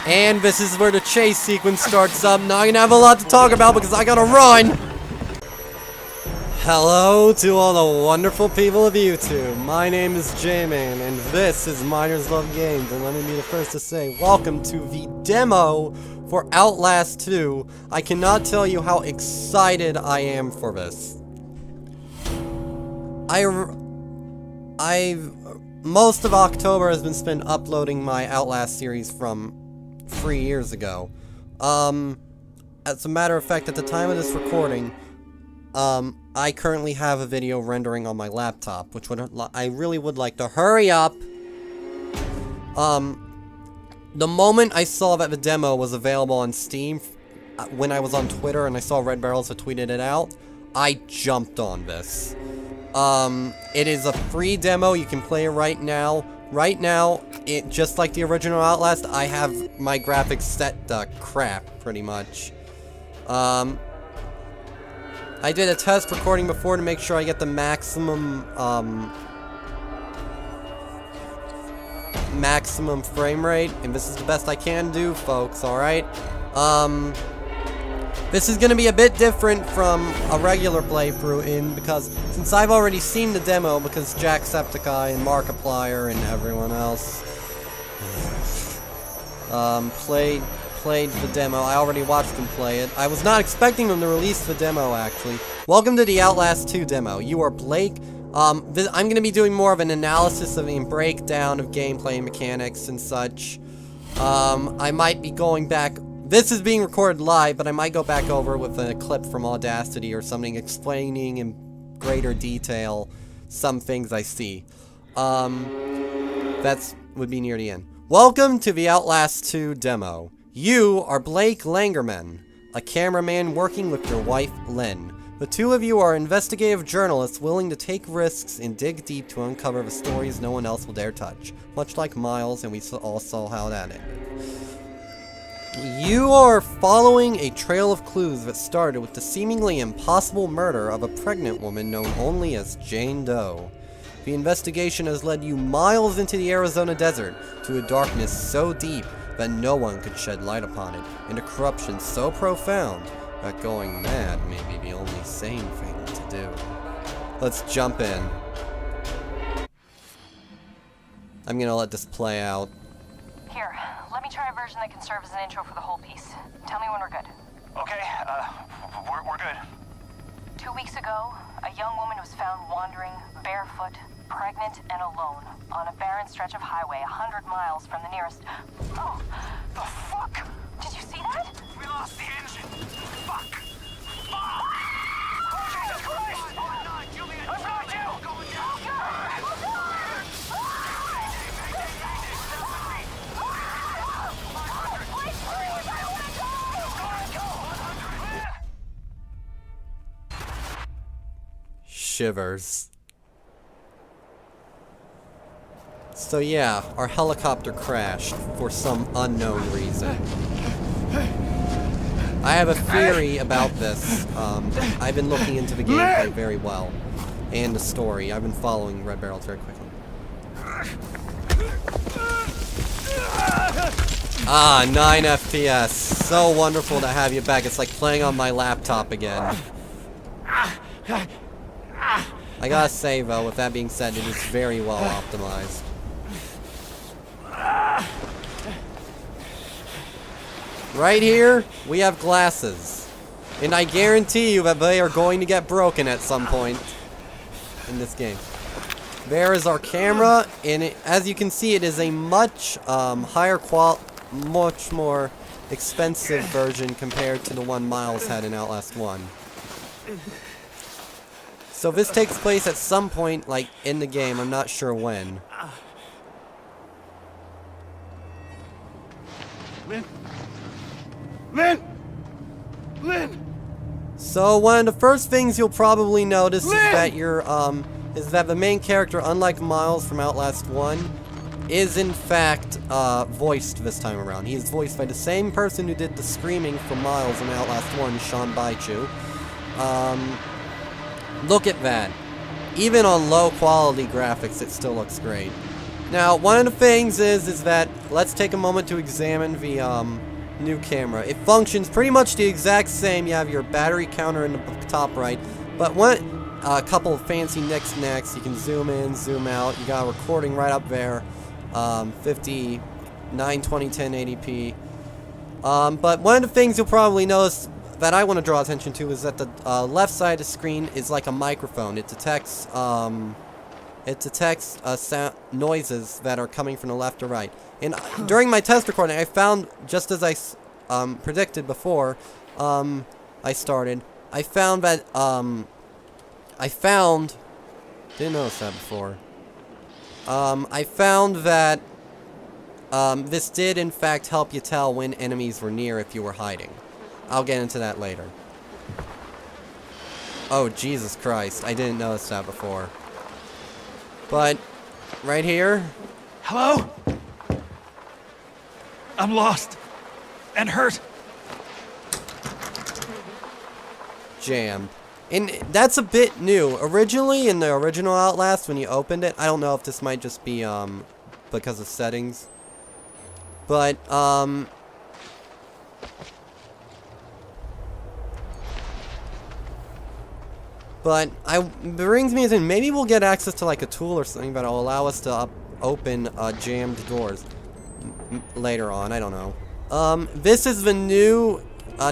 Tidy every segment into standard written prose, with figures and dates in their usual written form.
And this is where the chase sequence starts up. Now I'm gonna have a lot to talk about because I gotta run! Hello to all the wonderful people of YouTube. My name is J-Man, and this is Miners Love Games. And let me be the first to say, welcome to the demo for Outlast 2. I cannot tell you how excited I am for this. Most of October has been spent uploading my Outlast series from 3 years ago. As a matter of fact, at the time of this recording, I currently have a video rendering on my laptop, which I really would like to hurry up. The moment I saw that the demo was available on Steam, when I was on Twitter and I saw Red Barrels had tweeted it out, I jumped on this. It is a free demo, you can play it right now. Right now, just like the original Outlast, I have my graphics set to crap, pretty much. I did a test recording before to make sure I get the maximum frame rate, and this is the best I can do, folks, alright? This is gonna be a bit different from a regular playthrough because since I've already seen the demo, because Jacksepticeye and Markiplier and everyone else played the demo. I already watched them play it. I was not expecting them to release the demo, actually. Welcome to the Outlast 2 demo. You are Blake. I'm going to be doing more of an analysis and breakdown of gameplay mechanics and such. I might be going back. This is being recorded live, but I might go back over with a clip from Audacity or something explaining in greater detail some things I see. That would be near the end. Welcome to the Outlast 2 demo. You are Blake Langerman, a cameraman working with your wife, Lynn. The two of you are investigative journalists willing to take risks and dig deep to uncover the stories no one else will dare touch. Much like Miles, and we all saw how that ended. You are following a trail of clues that started with the seemingly impossible murder of a pregnant woman known only as Jane Doe. The investigation has led you miles into the Arizona desert, to a darkness so deep that no one could shed light upon it, and a corruption so profound that going mad may be the only sane thing to do. Let's jump in. I'm gonna let this play out. Here, let me try a version that can serve as an intro for the whole piece. Tell me when we're good. Okay, we're good. 2 weeks ago, a young woman was found wandering, barefoot, pregnant, and alone, on a barren stretch of highway 100 miles from the nearest... Oh! The fuck? Did you see that? We lost the engine! Fuck! Fuck! Oh, Jesus Christ! Oh, no, Julian! I found you! Going down! Shivers. So yeah, our helicopter crashed for some unknown reason. I have a theory about this. I've been looking into the gameplay very well, and the story. I've been following Red Barrels very quickly. Ah, 9 FPS. So wonderful to have you back. It's like playing on my laptop again. I gotta say, though, with that being said, it is very well optimized. Right here, we have glasses. And I guarantee you that they are going to get broken at some point in this game. There is our camera, and as you can see, it is a much higher quality, much more expensive version compared to the one Miles had in Outlast 1. So this takes place at some point, like, in the game. I'm not sure when. Lynn! So one of the first things you'll probably notice is that the main character, unlike Miles from Outlast 1, is in fact voiced this time around. He is voiced by the same person who did the screaming for Miles in Outlast 1, Sean Baichu. Look at that. Even on low quality graphics, it still looks great. Now, one of the things is that let's take a moment to examine the new camera. It functions pretty much the exact same. You have your battery counter in the top right, but a couple of fancy knickknacks. You can zoom in, zoom out. You got a recording right up there, 50, 920, 1080p. But one of the things you'll probably notice that I want to draw attention to is that the left side of the screen is like a microphone. It detects noises that are coming from the left or right. And during my test recording, I found, just as I predicted before I started, I found that, didn't notice that before. I found that this did in fact help you tell when enemies were near if you were hiding. I'll get into that later. Oh, Jesus Christ, I didn't notice that before. But, right here... Hello? I'm lost. And hurt. Jammed. And that's a bit new. Originally, in the original Outlast, when you opened it, I don't know if this might just be, because of settings. But, brings me to maybe we'll get access to like a tool or something that'll allow us to open jammed doors later on. I don't know. This is the new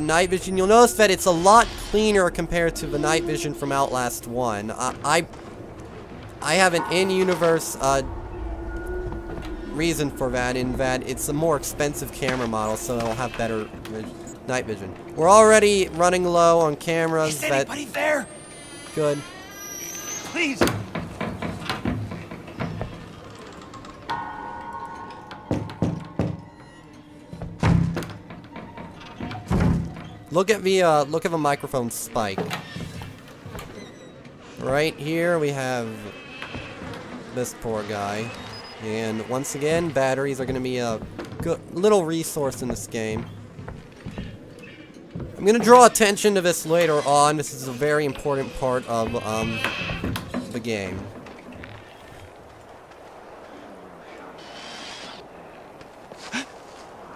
night vision. You'll notice that it's a lot cleaner compared to the night vision from Outlast 1. I have an in-universe reason for that, in that it's a more expensive camera model, so it'll have better night vision. We're already running low on cameras. Is anybody there? Good. Please. Look at the microphone spike. Right here we have this poor guy. And once again, batteries are going to be a good little resource in this game. I'm going to draw attention to this later on. This is a very important part of the game.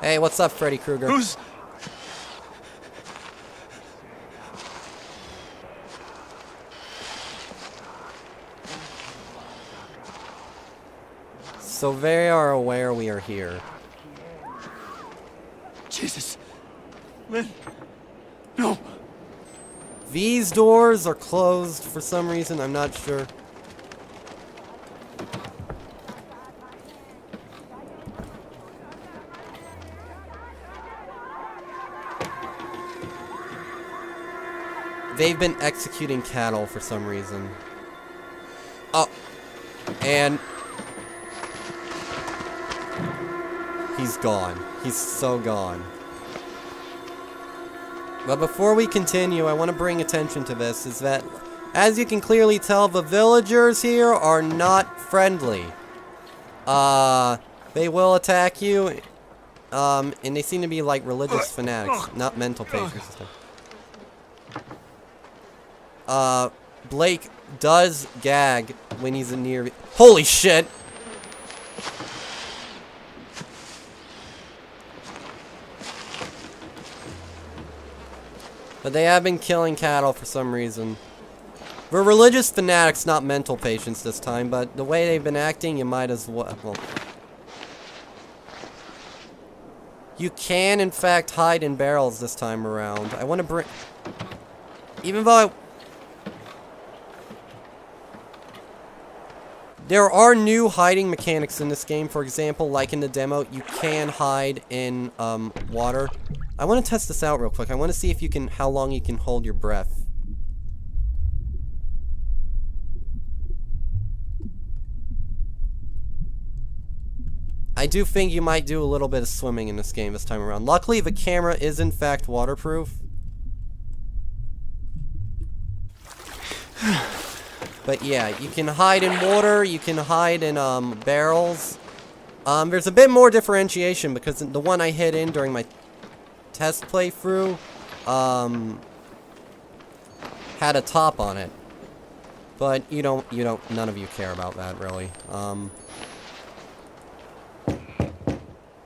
Hey, what's up, Freddy Krueger? Who's... So they are aware we are here. Jesus. Lynn. No. These doors are closed for some reason, I'm not sure. They've been executing cattle for some reason. Oh. And... he's gone. He's so gone. But before we continue, I want to bring attention to this, is that, as you can clearly tell, the villagers here are not friendly. They will attack you, and they seem to be like religious fanatics, not mental patients. Blake does gag when he's near... Holy shit! But they have been killing cattle for some reason. We're religious fanatics, not mental patients this time, but the way they've been acting, you might as well... You can, in fact, hide in barrels this time around. I want to bring... Even though there are new hiding mechanics in this game. For example, like in the demo, you can hide in water. I want to test this out real quick. I want to see if you can, how long you can hold your breath. I do think you might do a little bit of swimming in this game this time around. Luckily, the camera is in fact waterproof. But yeah, you can hide in water, you can hide in barrels. There's a bit more differentiation because the one I hid in during my test playthrough had a top on it. But none of you care about that really.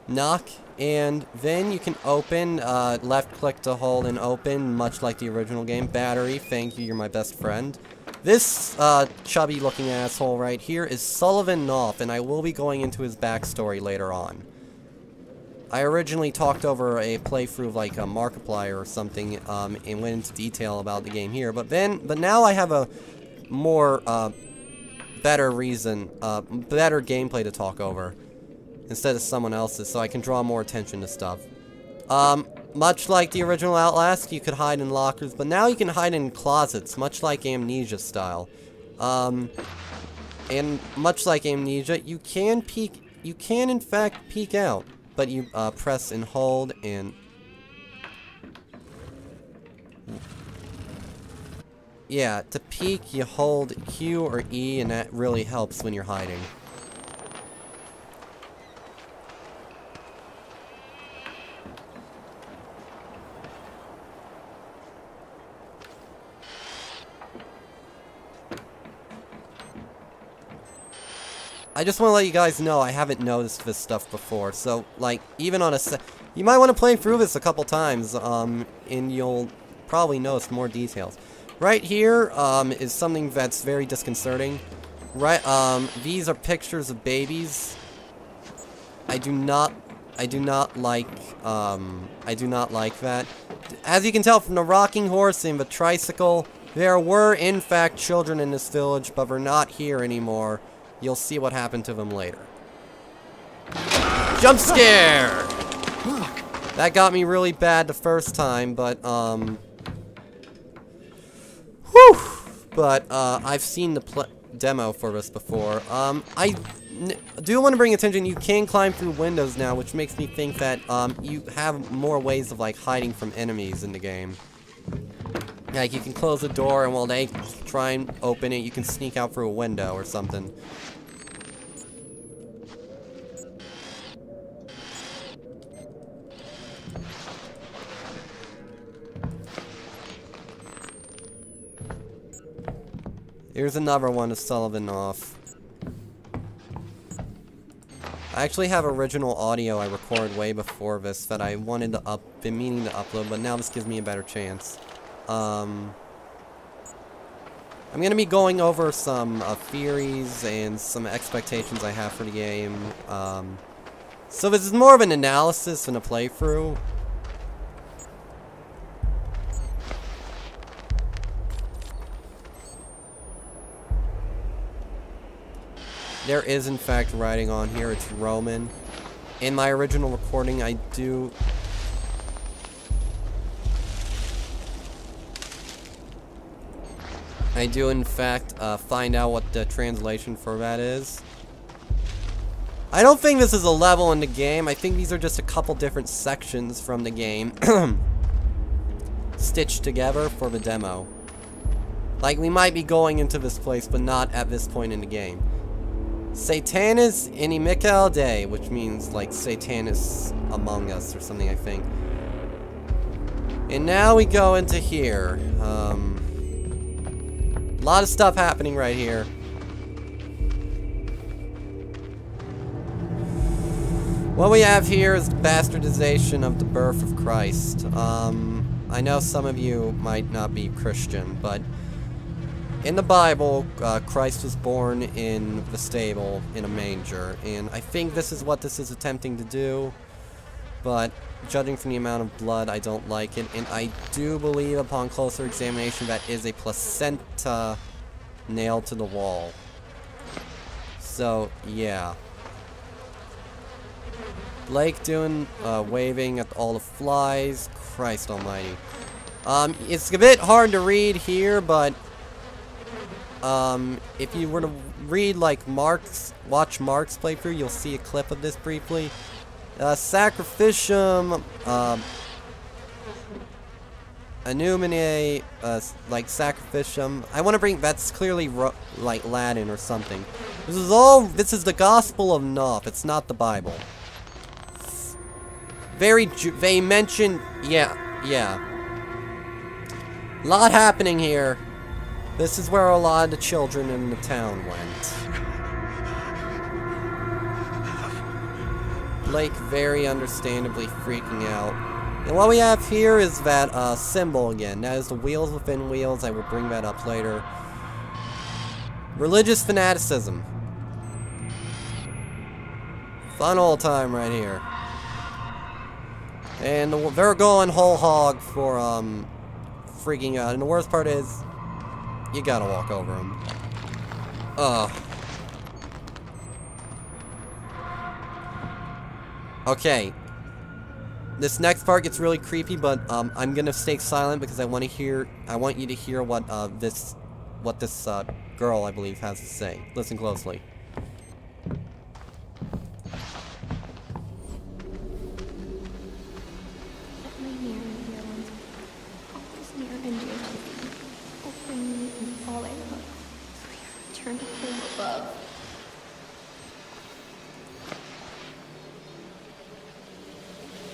knock, and then you can open, left click to hold and open, much like the original game. Battery, thank you, you're my best friend. This, chubby looking asshole right here is Sullivan Knopf, and I will be going into his backstory later on. I originally talked over a playthrough of like a Markiplier or something, and went into detail about the game here, but now I have a more, better gameplay to talk over instead of someone else's, so I can draw more attention to stuff. Much like the original Outlast, you could hide in lockers, but now you can hide in closets, much like Amnesia style. And much like Amnesia, you can in fact peek out, but you press and hold and... Yeah, to peek, you hold Q or E, and that really helps when you're hiding. I just want to let you guys know I haven't noticed this stuff before, so, like, even on you might want to play through this a couple times, and you'll probably notice more details. Right here, is something that's very disconcerting. Right, these are pictures of babies. I do not like that. As you can tell from the rocking horse and the tricycle, there were, in fact, children in this village, but they're not here anymore. You'll see what happened to them later. Jump scare! That got me really bad the first time, but, whew! But, I've seen the demo for this before. I do want to bring attention, you can climb through windows now, which makes me think that, you have more ways of, like, hiding from enemies in the game. Like, you can close the door, and while they try and open it, you can sneak out through a window or something. Here's another one of Sullivan Knopf. I actually have original audio I recorded way before this that I wanted to been meaning to upload, but now this gives me a better chance. I'm gonna be going over some theories and some expectations I have for the game. So this is more of an analysis than a playthrough. There is, in fact, writing on here. It's Roman. In my original recording, I do... in fact, find out what the translation for that is. I don't think this is a level in the game. I think these are just a couple different sections from the game stitched together for the demo. Like, we might be going into this place, but not at this point in the game. Satanis Inimical Day, which means, like, Satanis among us or something, I think. And now we go into here. A lot of stuff happening right here. What we have here is the bastardization of the birth of Christ. I know some of you might not be Christian, but in the Bible, Christ was born in the stable in a manger, and I think this is what this is attempting to do, but judging from the amount of blood, I don't like it, and I do believe upon closer examination that is a placenta nailed to the wall. So, yeah. Blake doing, waving at all the flies. Christ almighty. It's a bit hard to read here, but if you were to read, like, watch Mark's playthrough, you'll see a clip of this briefly. Sacrificium, Anumine, like, Sacrificium. I want to bring, that's clearly, like, Latin or something. This is the Gospel of Knopf, it's not the Bible. They mention, yeah. A lot happening here. This is where a lot of the children in the town went. Blake very understandably freaking out. And what we have here is that symbol again. That is the wheels within wheels. I will bring that up later. Religious fanaticism. Fun old time right here. And they're going whole hog for freaking out. And the worst part is, you gotta walk over them. Okay. This next part gets really creepy, but I'm gonna stay silent because I want you to hear what this girl, I believe, has to say. Listen closely. Let my near and dear ones always near and dear to thee. O bring me and all I love to your eternal home above.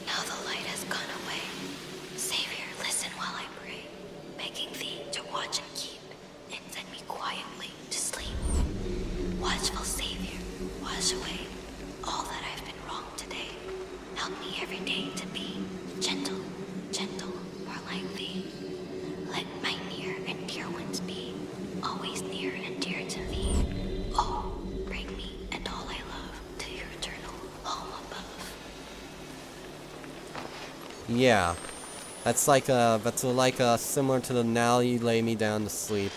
Now the light has gone away. Savior, listen while I pray, begging thee to watch and keep, and send me quietly to sleep. Watchful Savior, wash away all that I've been wrong today. Help me every day to be gentle, gentle, more like thee. Let my near and dear ones be always near and dear to thee. Oh, bring me and all I love to your eternal home above. Yeah. That's like similar to the now you lay me down to sleep.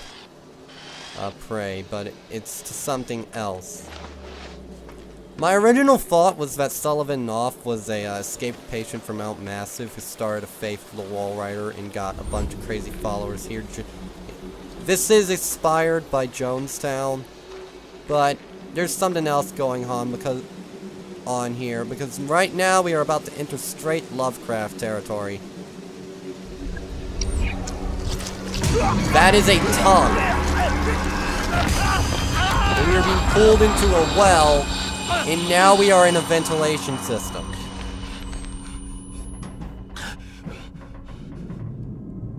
Pray, but it's to something else. My original thought was that Sullivan Knopf was a escaped patient from Mount Massive who started a faithful wall rider and got a bunch of crazy followers here. This is inspired by Jonestown, but there's something else going on here because right now we are about to enter straight Lovecraft territory. That is a tongue. We are being pulled into a well, and now we are in a ventilation system.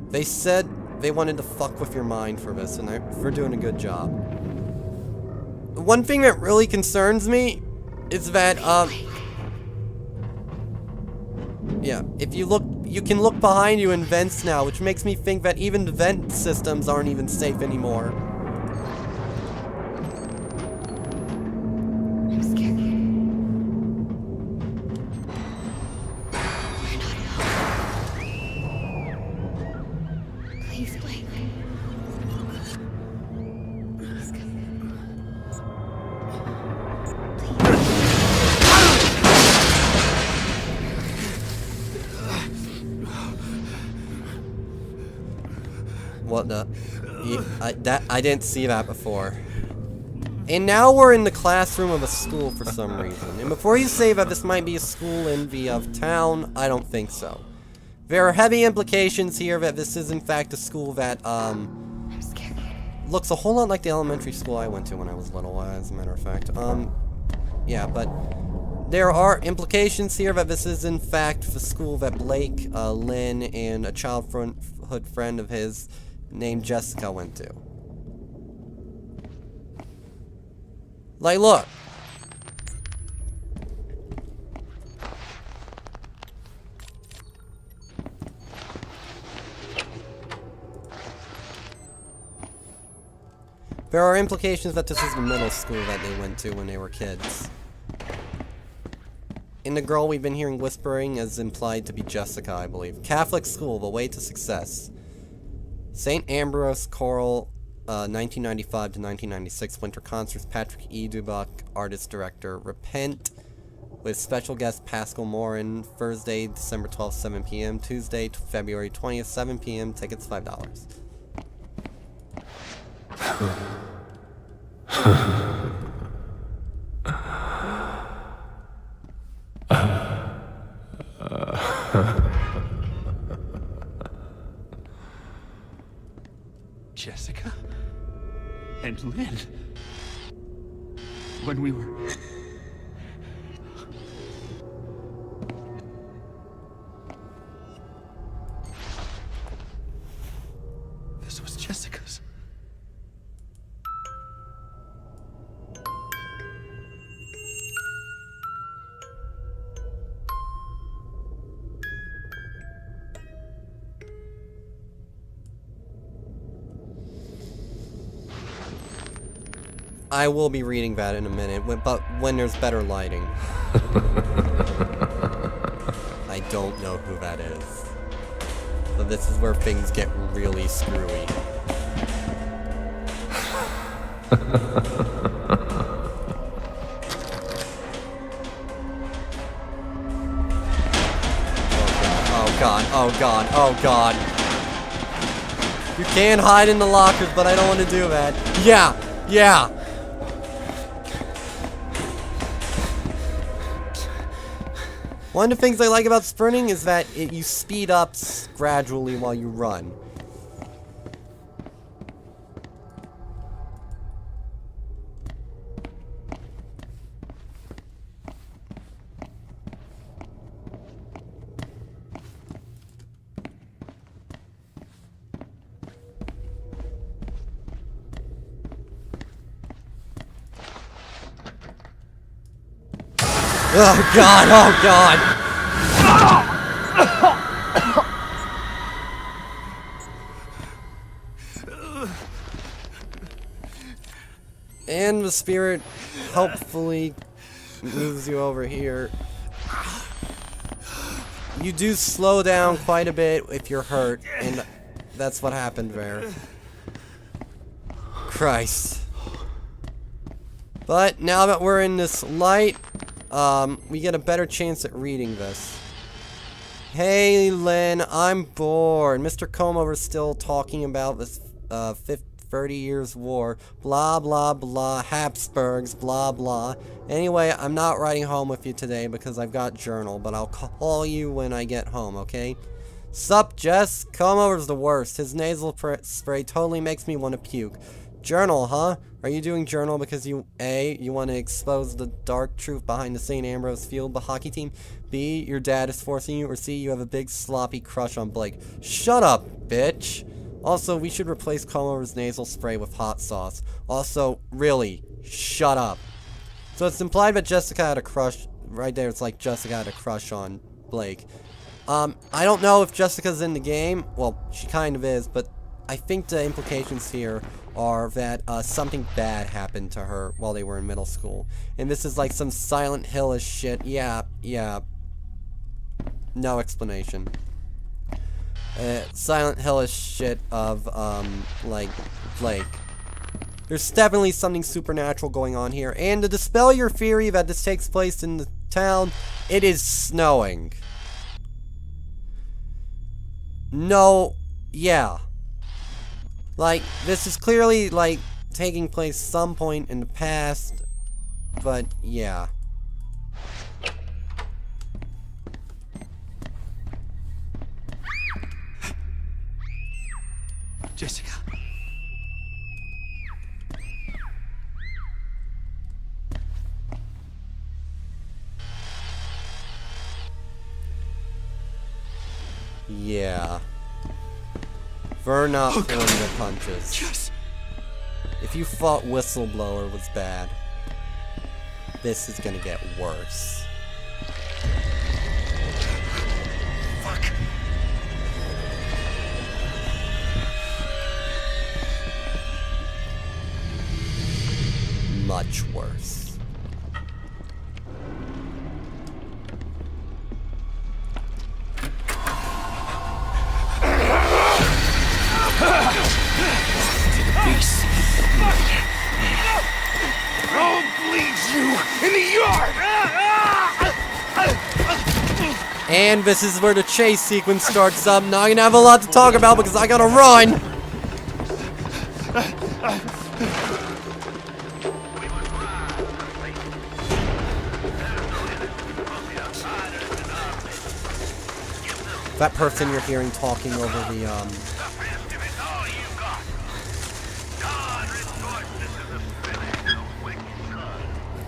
They said they wanted to fuck with your mind for this, and they're doing a good job. The one thing that really concerns me is that, yeah, if you look, you can look behind you in vents now, which makes me think that even the vent systems aren't even safe anymore. I'm scared. Please, Blake. Please come What the? I didn't see that before. And now we're in the classroom of a school for some reason. And before you say that this might be a school in the town, I don't think so. There are heavy implications here that this is in fact a school that I'm scared. looks a whole lot like the elementary school I went to when I was little, as a matter of fact. Yeah, but there are implications here that this is in fact the school that Blake, Lynn, and a childhood friend of his named Jessica went to. Like, look. There are implications that this is the middle school that they went to when they were kids. And the girl we've been hearing whispering is implied to be Jessica, I believe. Catholic school, the way to success. St. Ambrose Choral, 1995 to 1996 Winter Concerts. Patrick E. Dubuc, artist director. Repent, with special guest Pascal Morin. Thursday, December 12th, 7 p.m. Tuesday, February 20th, 7 p.m. Tickets $5. Jessica? And Lynn? When we were... This was Jessica's. I will be reading that in a minute, but when there's better lighting. I don't know who that is. So this is where things get really screwy. Oh god, oh god, oh god. You can hide in the lockers, but I don't want to do that. Yeah, yeah. One of the things I like about sprinting is that you speed up gradually while you run. Oh god, oh god! And the spirit helpfully moves you over here. You do slow down quite a bit if you're hurt, and that's what happened there. Christ. But now that we're in this light, we get a better chance at reading this. Hey, Lynn, I'm bored. Mr. Comover's still talking about this 30 years war. Blah, blah, blah. Habsburgs, blah, blah. Anyway, I'm not riding home with you today because I've got journal, but I'll call you when I get home, okay? Sup, Jess? Comover's the worst. His nasal spray totally makes me want to puke. Journal, huh? Are you doing journal because you, A, you want to expose the dark truth behind the St. Ambrose Field hockey team? B, your dad is forcing you? Or C, you have a big sloppy crush on Blake? Shut up, bitch! Also, we should replace Comover's nasal spray with hot sauce. Also, really, shut up. So it's implied that Jessica had a crush, right there it's like Jessica had a crush on Blake. I don't know if Jessica's in the game, well, she kind of is, but I think the implications here are that something bad happened to her while they were in middle school. And this is like some Silent Hill-ish shit. Yeah. No explanation. Silent Hill-ish shit of, like, Blake. There's definitely something supernatural going on here. And to dispel your theory that this takes place in the town, it is snowing. No, yeah. Like, this is clearly, like, taking place some point in the past, but yeah. Jessica. Yeah. We're not pulling the punches. Yes. If you thought Whistleblower was bad, this is gonna get worse. Fuck. Much worse. I'll bleed you in the yard! And this is where the chase sequence starts up. Now I'm gonna have a lot to talk about because I gotta run! That person you're hearing talking over the,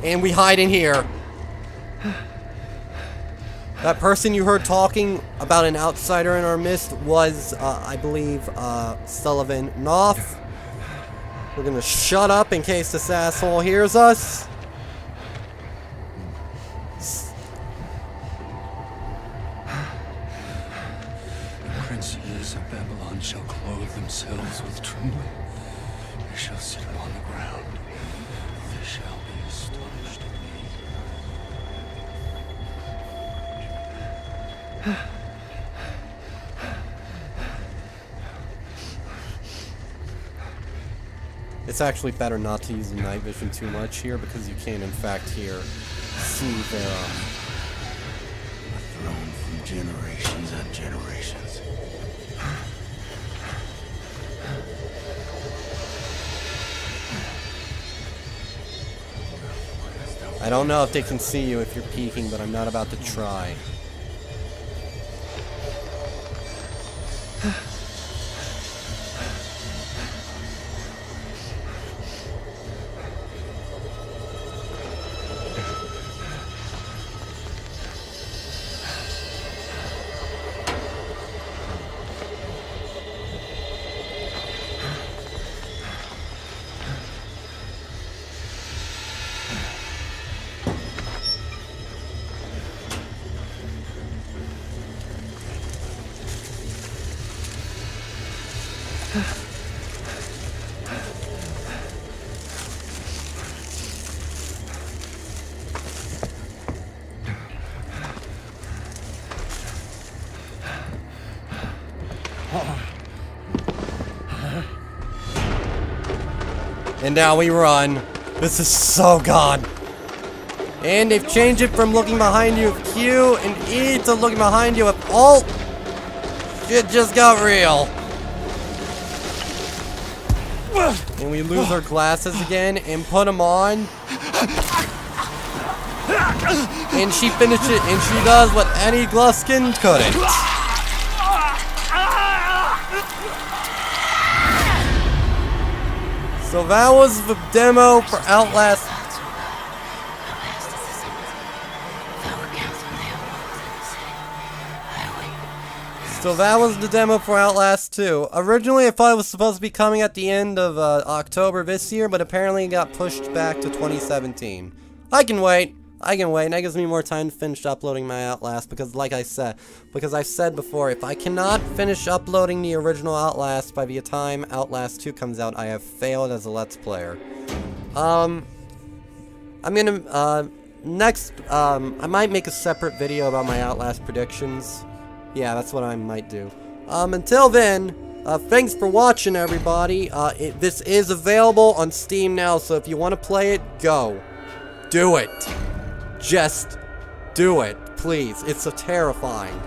And we hide in here. That person you heard talking about an outsider in our midst was, I believe, Sullivan Knopf. We're gonna shut up in case this asshole hears us. The princes of Babylon shall clothe themselves with trembling. They shall sit upon the ground. shall be astonished at me. It's actually better not to use the night vision too much here because you can in fact see their A throne from generations and generations. I don't know if they can see you if you're peeking, but I'm not about to try. And now we run. This is so gone. And they've changed it from looking behind you with Q and E to looking behind you with Alt. Shit just got real. And we lose our glasses again and put them on. And she finishes it, and she does what any Gluskin couldn't. So that was the demo for Outlast. So that was the demo for Outlast 2. Originally, I thought it was supposed to be coming at the end of October this year, but apparently it got pushed back to 2017. I can wait. And that gives me more time to finish uploading my Outlast, because like I said, I've said before, if I cannot finish uploading the original Outlast by the time Outlast 2 comes out, I have failed as a Let's Player. I'm gonna, I might make a separate video about my Outlast predictions. Yeah, that's what I might do. Until then, thanks for watching, everybody. This is available on Steam now, so if you want to play it, go. Do it. Just do it, please. It's so terrifying.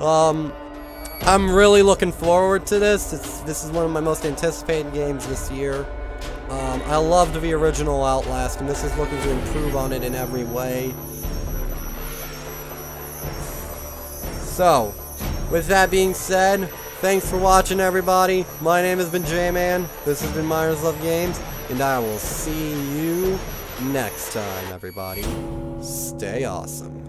I'm really looking forward to this. This is one of my most anticipated games this year. I loved the original Outlast, and this is looking to improve on it in every way. So, with that being said, thanks for watching, everybody. My name has been J-Man. This has been Myers Love Games, and I will see you next time, everybody. Stay awesome.